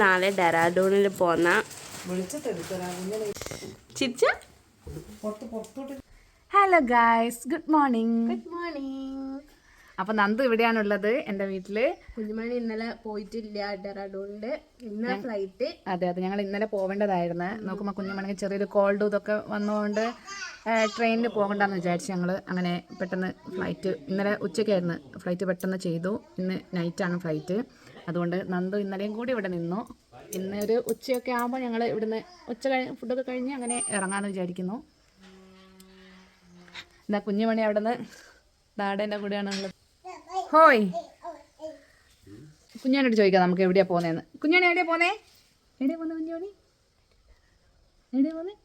നാളെ ഡെറാഡൂണിൽ പോന്ന hello guys, good morning. Good morning. അപ്പൊ നന്ദു ഇവിടെയാണുള്ളത്, എന്റെ വീട്ടില്. കുഞ്ഞുമണി ഇന്നലെ പോയിട്ടില്ല ഡെറാഡൂണില്, ഇന്ന് ഫ്ലൈറ്റ്. അതെ ഞങ്ങൾ ഇന്നലെ പോവേണ്ടതായിരുന്നു. നോക്കുമ്പോ കുഞ്ഞുമണിക്ക് ചെറിയൊരു കോൾഡ് ഇതൊക്കെ വന്നുകൊണ്ട് ട്രെയിനിൽ പോകണ്ടെന്ന് വിചാരിച്ചു. ഞങ്ങൾ അങ്ങനെ പെട്ടെന്ന് ഫ്ലൈറ്റ് ഇന്നലെ ഉച്ചയ്ക്കായിരുന്നു ഫ്ലൈറ്റ്, പെട്ടെന്ന് ചെയ്തു. ഇന്ന് നൈറ്റാണ് ഫ്ലൈറ്റ്. അതുകൊണ്ട് നന്ദു ഇന്നലെയും കൂടി ഇവിടെ നിന്നു. ഇന്ന് ഒരു ഉച്ചയൊക്കെ ആകുമ്പോൾ ഞങ്ങൾ ഇവിടുന്ന് ഫുഡൊക്കെ കഴിഞ്ഞ് അങ്ങനെ ഇറങ്ങാമെന്ന് വിചാരിക്കുന്നു. എന്താ കുഞ്ഞുമണി അവിടെ നിന്ന് ഡാഡേൻ്റെ കൂടെയാണുള്ളത്. ഹോയ്, കുഞ്ഞാനോട് ചോദിക്കാം നമുക്ക് എവിടെയാണ് പോകുന്നതെന്ന്. കുഞ്ഞാണി എവിടെയാണ് പോകുന്നേ? എവിടെയാണ് പോകുന്നത് കുഞ്ഞുമണി? എവിടെയാണ് പോകുന്നത്?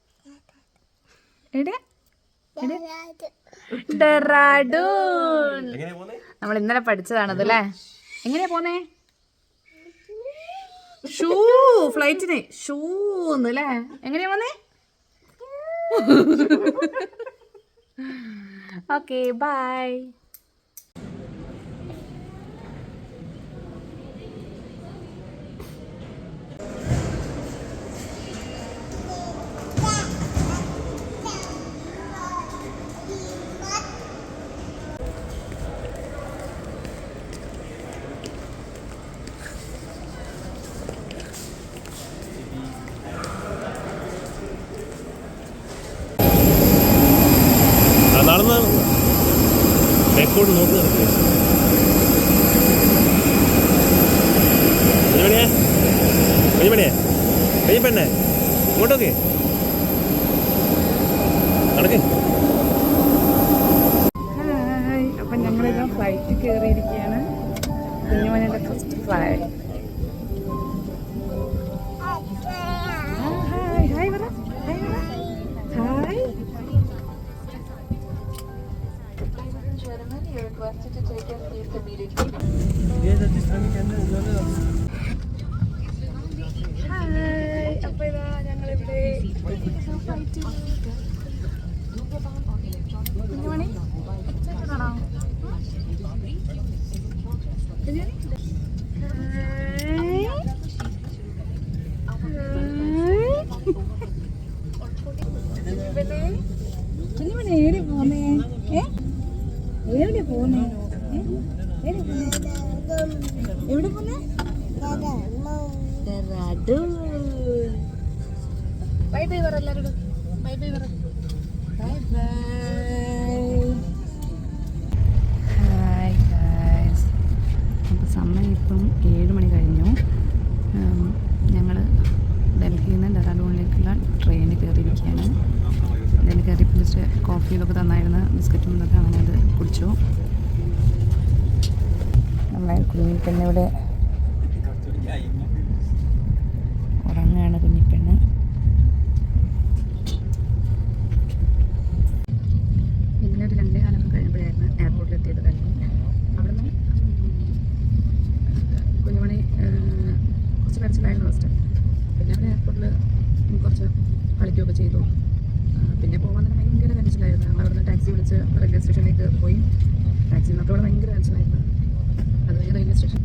ഡെറാഡൂൺ. നമ്മൾ ഇന്നലെ പഠിച്ചതാണത് അല്ലേ? എങ്ങനെയാ പോന്നേ? ഷൂ, ഫ്ലൈറ്റിന് ഷൂ ഒന്നല്ലേ? എങ്ങനെയാ പോന്നേ? Okay, by. റെക്കോർഡ് നോക്കുക. പെണ്ണേ ഇങ്ങോട്ടൊക്കെ നടക്കേ. അപ്പം ഞങ്ങളിത് ഫ്ലൈറ്റ് കയറിയിരിക്കുകയാണ്. കുഞ്ഞുമണിയുടെ ഫസ്റ്റ് ഫ്ലൈറ്റ്. ഹായ് പറ, ഹായ്. അപ്പൊ ഇതാ ഞങ്ങളിവിടെ കുഞ്ഞുമണി കാണോ? കുഞ്ഞുമണി എവിടെ പോന്നേ? എവിടെ പോന്നേ? എവിടെ പോന്നേ? ബൈ ബൈ പറ എല്ലാവരോടും. ബൈ ബൈ പറ. Bye bye. ഹായ് ഗായ്സ്, അപ്പോൾ സമയം ഇപ്പം 7 മണി കഴിഞ്ഞു. ഞങ്ങൾ ഡൽഹിയിൽ നിന്ന് ഡെറാഡൂണിലേക്കുള്ള ട്രെയിനിൽ കയറിയിരിക്കുകയാണ്. അതിൽ കയറിയപ്പോൾ ജസ്റ്റ് കോഫി ഇതൊക്കെ തന്നായിരുന്നു, ബിസ്ക്കറ്റും ഇതൊക്കെ, അങ്ങനെ അത് കുടിച്ചു. നമ്മളെ കുഞ്ഞിപ്പെണ്ണിവിടെ ഉറങ്ങുകയാണ്. കുഞ്ഞിപ്പെണ്ണ് ഇങ്ങനെ ഒരു 2 കാലമൊക്കെ കഴിയുമ്പോഴായിരുന്നു എയർപോർട്ടിൽ എത്തിയത് കഴിഞ്ഞു. അവിടെ നിന്ന് കുഞ്ഞുമണി കുറച്ച് കരച്ചിലായിരുന്നു ഫസ്റ്റ്. പിന്നെ അവിടെ എയർപോർട്ടിൽ കുറച്ച് കളിക്കുകയൊക്കെ ചെയ്തു. പിന്നെ പോകാൻ തന്നെ ഭയങ്കര കരച്ചിലായിരുന്നു. ഞങ്ങൾ അവിടെ നിന്ന് ടാക്സി വിളിച്ച് റെയിൽവേ സ്റ്റേഷനിലേക്ക് പോയി. ടാക്സി നിന്നൊക്കെ അവിടെ ഭയങ്കര കരച്ചിലായിരുന്നു. അത് കഴിഞ്ഞ് റെയിൽവേ സ്റ്റേഷൻ